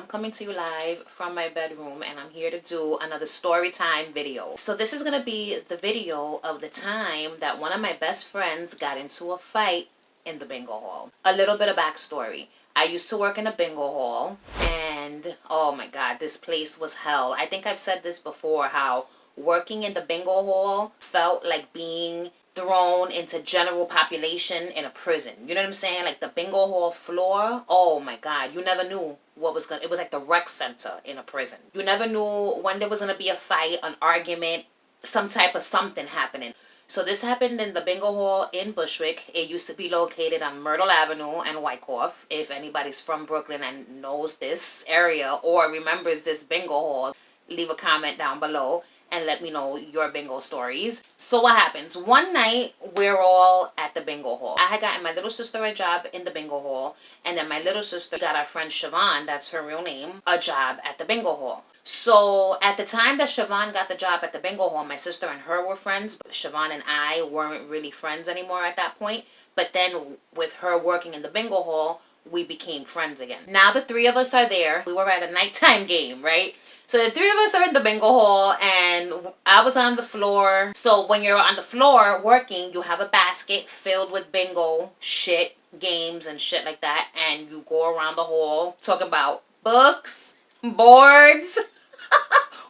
coming to you live from my bedroom, and I'm here to do another story time video. So this is gonna be the video of the time that one of my best friends got into a fight in the bingo hall. A little bit of backstory. I used to work in a bingo hall, and oh my god, this place was hell. I think I've said this before, how working in the bingo hall felt like being thrown into general population in a prison. You know what I'm saying? Like the bingo hall floor, oh my god, you never knew what was gonna, it was like the rec center in a prison. You never knew when there was gonna be a fight, an argument, some type of something happening. So this happened in the bingo hall in Bushwick. It used to be located on Myrtle Avenue and Wyckoff. If anybody's from Brooklyn and knows this area or remembers this bingo hall, leave a comment down below and let me know your bingo stories. So what happens? One night, we're all at the bingo hall. I had gotten my little sister a job in the bingo hall, and then my little sister got our friend Siobhan, that's her real name, a job at the bingo hall. So at the time that Siobhan got the job at the bingo hall, my sister and her were friends, but Siobhan and I weren't really friends anymore at that point. But then with her working in the bingo hall, we became friends again. Now the three of us are there. We were at a nighttime game, right? So the three of us are in the bingo hall, and I was on the floor. So when you're on the floor working, you have a basket filled with bingo shit, games and shit like that, and you go around the hall talking about books, boards.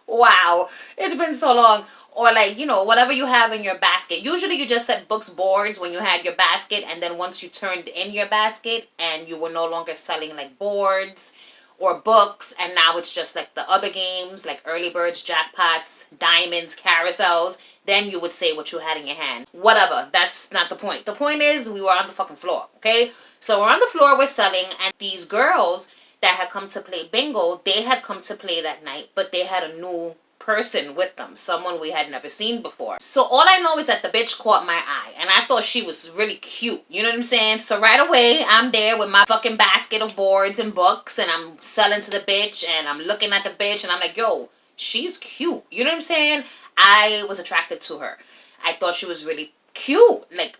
Wow, it's been so long. Or like, you know, whatever you have in your basket. Usually you just said books, boards when you had your basket, and then once you turned in your basket and you were no longer selling like boards or books, and now it's just like the other games like early birds, jackpots, diamonds, carousels, then you would say what you had in your hand. Whatever, that's not the point. The point is we were on the fucking floor, okay? So we're on the floor, we're selling, and these girls that had come to play bingo, they had come to play that night, but they had a new person with them, someone we had never seen before. So all I know is that the bitch caught my eye, and I thought she was really cute. You know what I'm saying? So right away, I'm there with my fucking basket of boards and books, and I'm selling to the bitch, and I'm looking at the bitch, and I'm like, yo, she's cute. You know what I'm saying? I was attracted to her. I thought she was really cute. Like,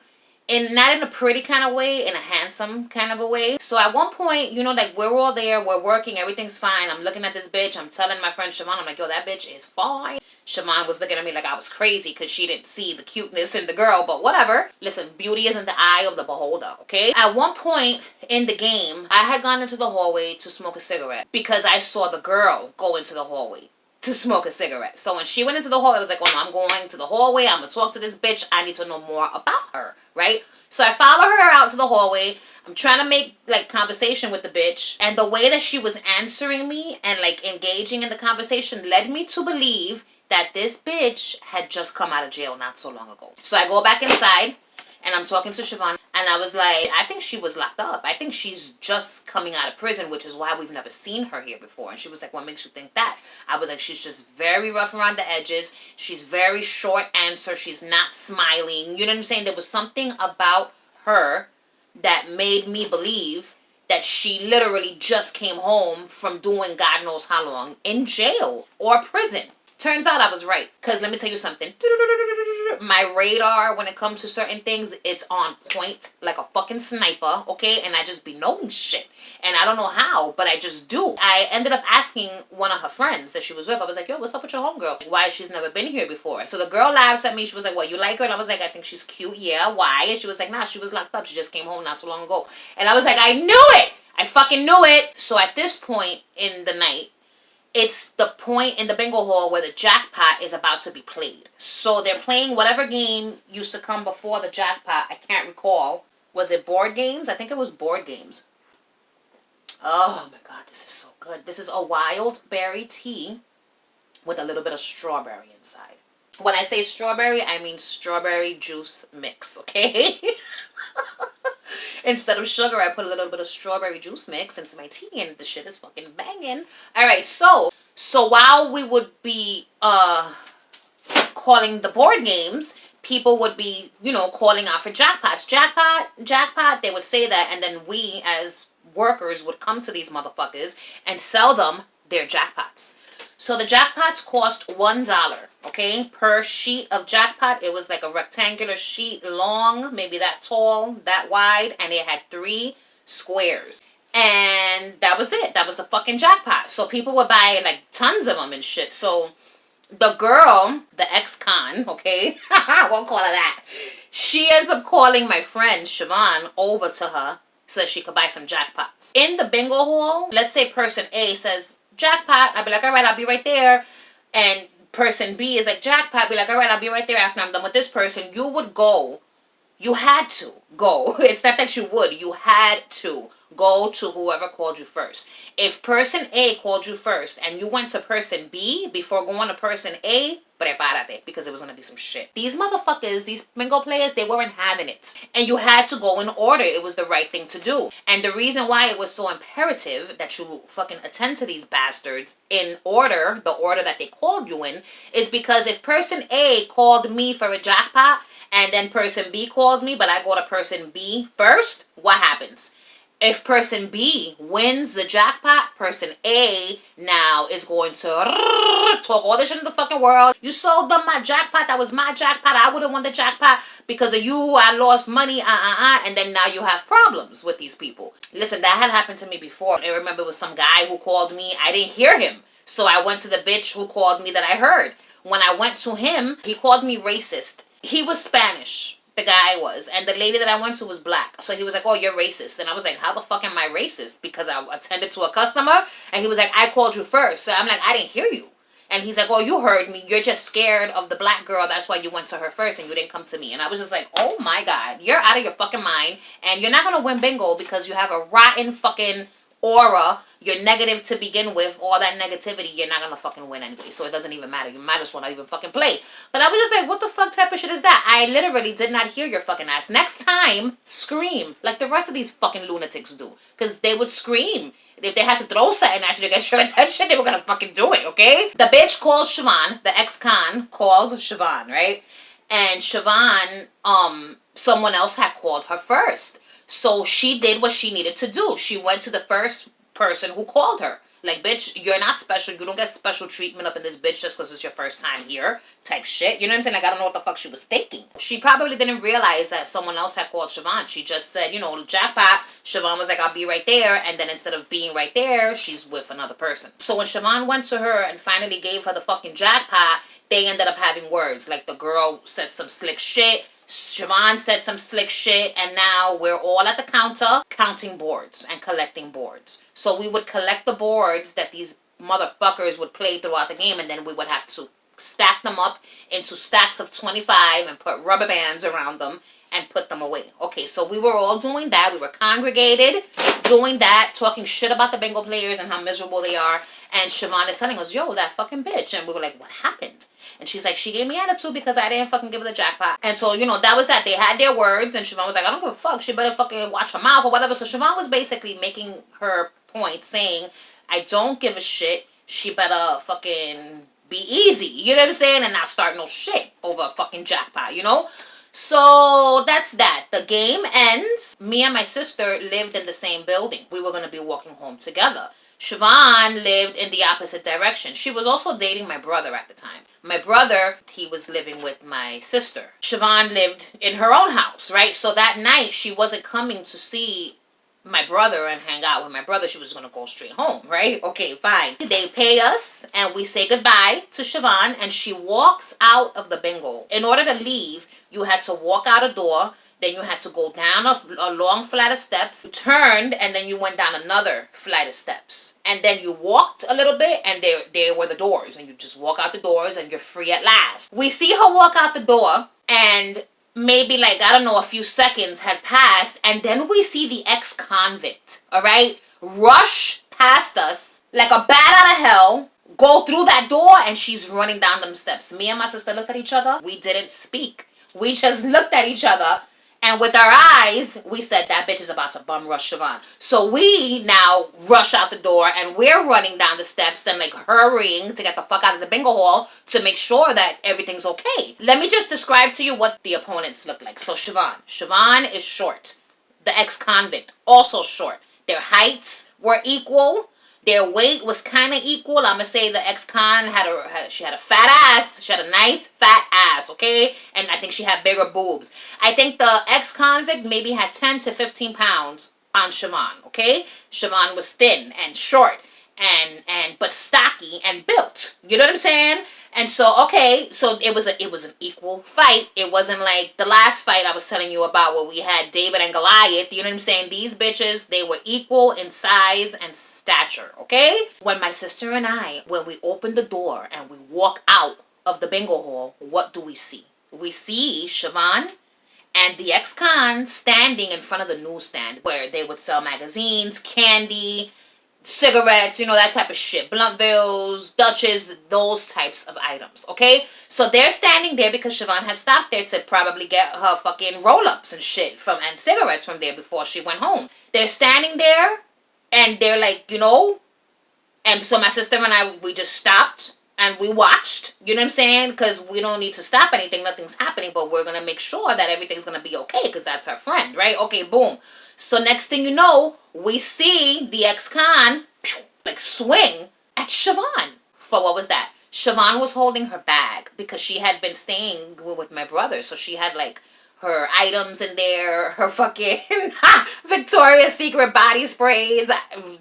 not in a pretty kind of way, in a handsome kind of a way. So at one point, you know, like we're all there, we're working, everything's fine. I'm looking at this bitch, I'm telling my friend Siobhan, I'm like, yo, that bitch is fine. Siobhan was looking at me like I was crazy because she didn't see the cuteness in the girl, but whatever. Listen, beauty is in the eye of the beholder, okay? At one point in the game, I had gone into the hallway to smoke a cigarette because I saw the girl go into the hallway to smoke a cigarette. So when she went into the hallway, I was like, oh no, I'm going to the hallway. I'm going to talk to this bitch. I need to know more about her, right? So I follow her out to the hallway. I'm trying to make like conversation with the bitch. And the way that she was answering me and like engaging in the conversation led me to believe that this bitch had just come out of jail not so long ago. So I go back inside and I'm talking to Siobhan, and I was like, I think she was locked up. I think she's just coming out of prison, which is why we've never seen her here before. And she was like, what makes you think that? I was like, she's just very rough around the edges. She's very short answer. She's not smiling. You know what I'm saying? There was something about her that made me believe that she literally just came home from doing God knows how long in jail or prison. Turns out I was right. Because let me tell you something. My radar, when it comes to certain things, it's on point like a fucking sniper, okay? And I just be knowing shit. And I don't know how, but I just do. I ended up asking one of her friends that she was with. I was like, yo, what's up with your homegirl? Why she's never been here before? So the girl laughs at me. She was like, what, you like her? And I was like, I think she's cute. Yeah, why? And she was like, nah, she was locked up. She just came home not so long ago. And I was like, I knew it! I fucking knew it! So at this point in the night, it's the point in the bingo hall where the jackpot is about to be played. So they're playing whatever game used to come before the jackpot. I can't recall. Was it board games? I think it was board games. Oh my god, this is so good. This is a wild berry tea with a little bit of strawberry inside. When I say strawberry, I mean strawberry juice mix, okay? Instead of sugar, I put a little bit of strawberry juice mix into my tea, and the shit is fucking banging. Alright, so while we would be calling the board games, people would be, you know, calling out for jackpots. Jackpot, they would say that, and then we as workers would come to these motherfuckers and sell them their jackpots. So the jackpots cost $1, okay, per sheet of jackpot. It was like a rectangular sheet, long, maybe that tall, that wide, and it had 3 squares. And that was it. That was the fucking jackpot. So people would buy like tons of them and shit. So the girl, the ex-con, okay, I won't call her that. She ends up calling my friend Siobhan over to her so that she could buy some jackpots. In the bingo hall, let's say person A says jackpot. I'd be like, all right, I'll be right there. And person B is like jackpot. I'd be like, all right, I'll be right there after I'm done with this person. You would go. You had to go. It's not that you would. You had to go to whoever called you first. If person A called you first and you went to person B before going to person A, prepárate, because it was going to be some shit. These motherfuckers, these bingo players, they weren't having it. And you had to go in order. It was the right thing to do. And the reason why it was so imperative that you fucking attend to these bastards in order, the order that they called you in, is because if person A called me for a jackpot, and then person B called me, but I go to person B first, what happens? If person B wins the jackpot, person A now is going to talk all this shit in the fucking world. You sold them my jackpot. That was my jackpot. I would have won the jackpot because of you. I lost money. And then now you have problems with these people. Listen, that had happened to me before. I remember it was some guy who called me. I didn't hear him. So I went to the bitch who called me that I heard. When I went to him, he called me racist. He was Spanish, the guy was, and the lady that I went to was black. So he was like, oh, you're racist. And I was like, how the fuck am I racist? Because I attended to a customer, and he was like, I called you first. So I'm like, I didn't hear you. And he's like, oh, you heard me. You're just scared of the black girl. That's why you went to her first and you didn't come to me. And I was just like, oh my God, you're out of your fucking mind. And you're not going to win bingo because you have a rotten fucking aura. You're negative to begin with. All that negativity, you're not going to fucking win anyway. So it doesn't even matter. You might as well not even fucking play. But I was just like, what the fuck type of shit is that? I literally did not hear your fucking ass. Next time, scream. Like the rest of these fucking lunatics do. Because they would scream. If they had to throw something at you to get your attention, they were going to fucking do it, okay? The bitch calls Siobhan. The ex-con calls Siobhan, right? And Siobhan, someone else had called her first. So she did what she needed to do. She went to the first person who called her. Like, bitch, you're not special. You don't get special treatment up in this bitch just because it's your first time here type shit. You know what I'm saying? Like, I don't know what the fuck she was thinking. She probably didn't realize that someone else had called Siobhan. She just said, you know, jackpot. Siobhan was like, I'll be right there. And then instead of being right there, she's with another person. So when Siobhan went to her and finally gave her the fucking jackpot, they ended up having words. Like, the girl said some slick shit. Siobhan said some slick shit, and now we're all at the counter counting boards and collecting boards. So we would collect the boards that these motherfuckers would play throughout the game, and then we would have to stack them up into stacks of 25 and put rubber bands around them and put them away. Okay, so we were all doing that. We were congregated doing that, talking shit about the bingo players and how miserable they are. And Siobhan is telling us, yo, that fucking bitch. And we were like, what happened? And she's like, she gave me attitude because I didn't fucking give her the jackpot. And so, you know, that was that. They had their words. And Siobhan was like, I don't give a fuck. She better fucking watch her mouth or whatever. So Siobhan was basically making her point saying, I don't give a shit. She better fucking be easy. You know what I'm saying? And not start no shit over a fucking jackpot, you know? So that's that. The game ends. Me and my sister lived in the same building. We were going to be walking home together. Siobhan lived in the opposite direction. She was also dating my brother at the time. My brother, he was living with my sister. Siobhan lived in her own house, right? So that night, she wasn't coming to see my brother and hang out with my brother. She was going to go straight home, right? Okay, fine. They pay us and we say goodbye to Siobhan and she walks out of the bingo. In order to leave, you had to walk out a door. Then you had to go down a long flight of steps. You turned and then you went down another flight of steps. And then you walked a little bit and there were the doors. And you just walk out the doors and you're free at last. We see her walk out the door and maybe like, I don't know, a few seconds had passed. And then we see the ex-convict, all right, rush past us like a bat out of hell. Go through that door and she's running down them steps. Me and my sister looked at each other. We didn't speak. We just looked at each other. And with our eyes, we said, that bitch is about to bum rush Siobhan. So we now rush out the door and we're running down the steps and like hurrying to get the fuck out of the bingo hall to make sure that everything's okay. Let me just describe to you what the opponents look like. So Siobhan is short. The ex-convict, also short. Their heights were equal. Their weight was kind of equal. I'm going to say the ex-con had a fat ass. She had a nice fat ass, okay? And I think she had bigger boobs. I think the ex-convict maybe had 10 to 15 pounds on Siobhan, okay? Siobhan was thin and short but stocky and built. You know what I'm saying? And so, okay, so it was an equal fight. It wasn't like the last fight I was telling you about where we had David and Goliath. You know what I'm saying? These bitches, they were equal in size and stature, okay? When my sister and I, when we opened the door and we walk out of the bingo hall, what do we see? We see Siobhan and the ex-con standing in front of the newsstand where they would sell magazines, candy, cigarettes, that type of shit. Bluntville's, Dutchess, those types of items, okay? So they're standing there because Siobhan had stopped there to probably get her fucking roll-ups and shit and cigarettes from there before she went home. They're standing there and they're like, and so my sister and I, we just stopped and we watched, you know what I'm saying? Because we don't need to stop anything, nothing's happening, but we're going to make sure that everything's going to be okay because that's our friend, right? Okay, boom. So next thing you know, we see the ex-con like swing at Siobhan. For what was that? Siobhan was holding her bag because she had been staying with my brother. So she had like her items in there, her fucking Victoria's Secret body sprays,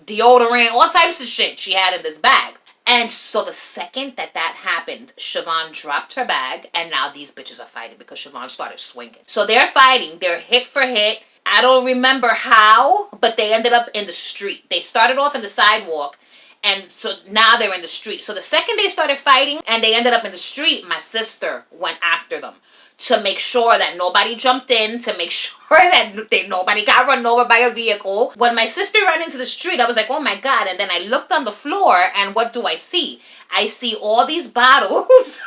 deodorant, all types of shit she had in this bag. And so the second that happened, Siobhan dropped her bag and now these bitches are fighting because Siobhan started swinging. So they're fighting. They're hit for hit. I don't remember how, but they ended up in the street. They started off in the sidewalk, and so now they're in the street. So the second they started fighting and they ended up in the street, my sister went after them to make sure that nobody jumped in, to make sure that nobody got run over by a vehicle. When my sister ran into the street, I was like, oh my God. And then I looked on the floor, and what do I see? I see all these bottles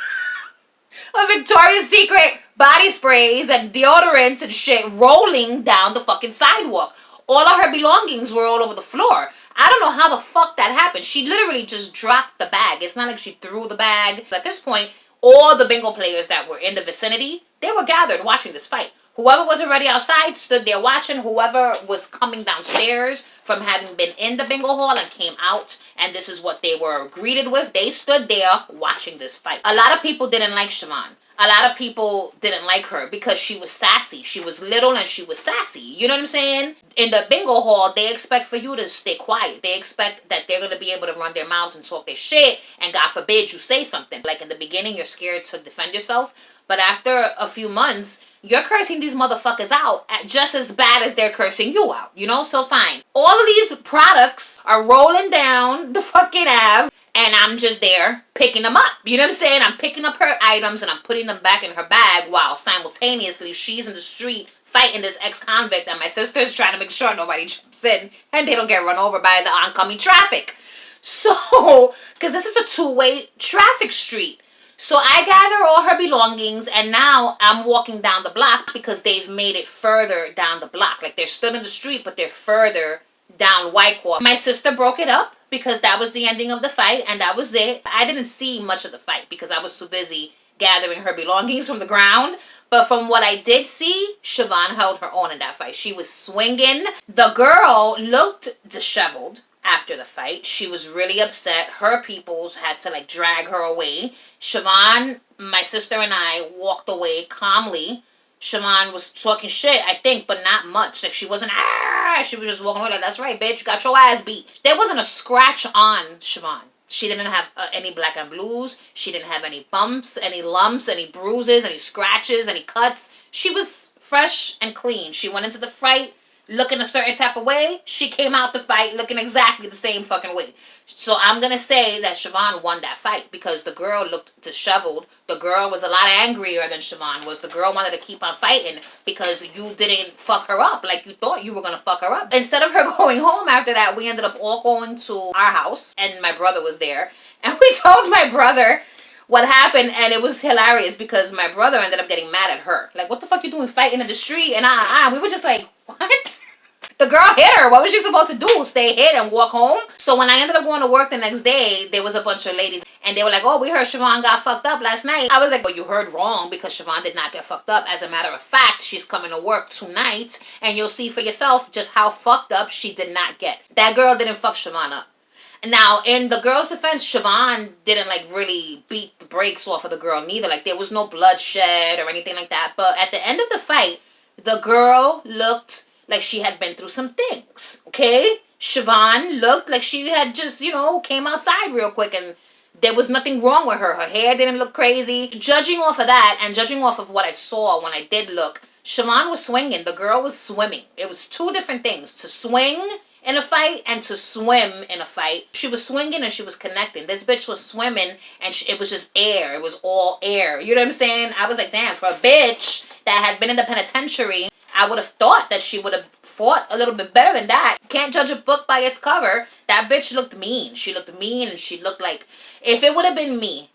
of Victoria's Secret body sprays and deodorants and shit rolling down the fucking sidewalk. All of her belongings were all over the floor. I don't know how the fuck that happened. She literally just dropped the bag. It's not like she threw the bag. At this point, all the bingo players that were in the vicinity, they were gathered watching this fight. Whoever was already outside stood there watching. Whoever was coming downstairs from having been in the bingo hall and came out, and this is what they were greeted with, they stood there watching this fight. A lot of people didn't like Siobhan. A lot of people didn't like her because she was sassy. She was little and she was sassy. You know what I'm saying? In the bingo hall, they expect for you to stay quiet. They expect that they're going to be able to run their mouths and talk their shit, and God forbid you say something. Like in the beginning, you're scared to defend yourself, but after a few months, you're cursing these motherfuckers out just as bad as they're cursing you out, So fine. All of these products are rolling down the fucking Ave, and I'm just there picking them up. You know what I'm saying? I'm picking up her items and I'm putting them back in her bag while simultaneously she's in the street fighting this ex-convict, and my sister's trying to make sure nobody jumps in and they don't get run over by the oncoming traffic. So, because this is a two-way traffic street. So I gather all her belongings, and now I'm walking down the block because they've made it further down the block. Like they're still in the street, but they're further down Whitecroft. My sister broke it up because that was the ending of the fight, and that was it. I didn't see much of the fight because I was too busy gathering her belongings from the ground. But from what I did see, Siobhan held her own in that fight. She was swinging. The girl looked disheveled after the fight. She was really upset. Her peoples had to drag her away. Siobhan, my sister, and I walked away calmly. Siobhan was talking shit, I think, but not much. She wasn't, she was just walking away like, that's right, bitch, you got your ass beat. There wasn't a scratch on Siobhan. She didn't have any black and blues. She didn't have any bumps, any lumps, any bruises, any scratches, any cuts. She was fresh and clean. She went into the fight looking a certain type of way. She came out the fight looking exactly the same fucking way. So I'm going to say that Siobhan won that fight because the girl looked disheveled. The girl was a lot angrier than Siobhan was. The girl wanted to keep on fighting because you didn't fuck her up like you thought you were going to fuck her up. Instead of her going home after that, we ended up all going to our house, and my brother was there. And we told my brother what happened, and it was hilarious because my brother ended up getting mad at her. Like, what the fuck you doing fighting in the street? And we were just like, what? The girl hit her. What was she supposed to do? Stay hit and walk home? So when I ended up going to work the next day, there was a bunch of ladies, and they were like, oh, we heard Siobhan got fucked up last night. I was like, well, you heard wrong because Siobhan did not get fucked up. As a matter of fact, she's coming to work tonight, and you'll see for yourself just how fucked up she did not get. That girl didn't fuck Siobhan up. Now, in the girl's defense, Siobhan didn't really beat the brakes off of the girl neither. There was no bloodshed or anything like that. But at the end of the fight, the girl looked like she had been through some things, okay? Siobhan looked like she had just, came outside real quick and there was nothing wrong with her. Her hair didn't look crazy. Judging off of that and judging off of what I saw when I did look, Siobhan was swinging. The girl was swimming. It was two different things. To swing in a fight and to swim in a fight. She was swinging and she was connecting. This bitch was swimming and it was just air. It was all air. You know what I'm saying? I was like, damn, for a bitch that had been in the penitentiary, I would have thought that she would have fought a little bit better than that. You can't judge a book by its cover. That bitch looked mean. She looked mean and she looked like, if it would have been me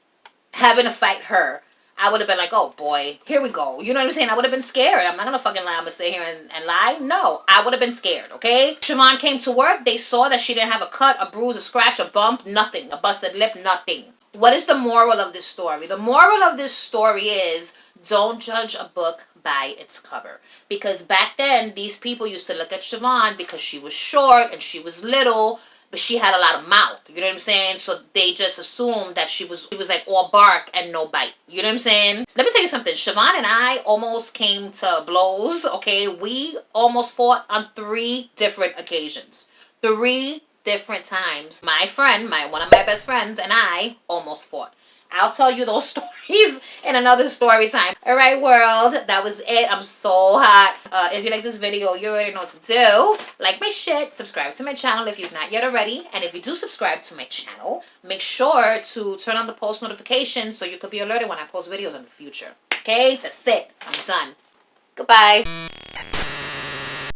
having to fight her, I would have been like, oh boy, here we go. You know what I'm saying? I would have been scared. I'm not going to fucking lie. I'm going to sit here and lie. No, I would have been scared, okay? Siobhan came to work. They saw that she didn't have a cut, a bruise, a scratch, a bump, nothing. A busted lip, nothing. What is the moral of this story? The moral of this story is don't judge a book by its cover. Because back then, these people used to look at Siobhan because she was short and she was little, but she had a lot of mouth. You know what I'm saying? So they just assumed that she was like all bark and no bite. You know what I'm saying? So let me tell you something. Siobhan and I almost came to blows, okay? We almost fought on 3 different occasions. 3 different times. My friend, one of my best friends, and I almost fought. I'll tell you those stories in another story time. All right, world. That was it. I'm so hot. If you like this video, you already know what to do. Like my shit. Subscribe to my channel if you've not yet already. And if you do subscribe to my channel, make sure to turn on the post notifications so you could be alerted when I post videos in the future. Okay? That's it. I'm done. Goodbye.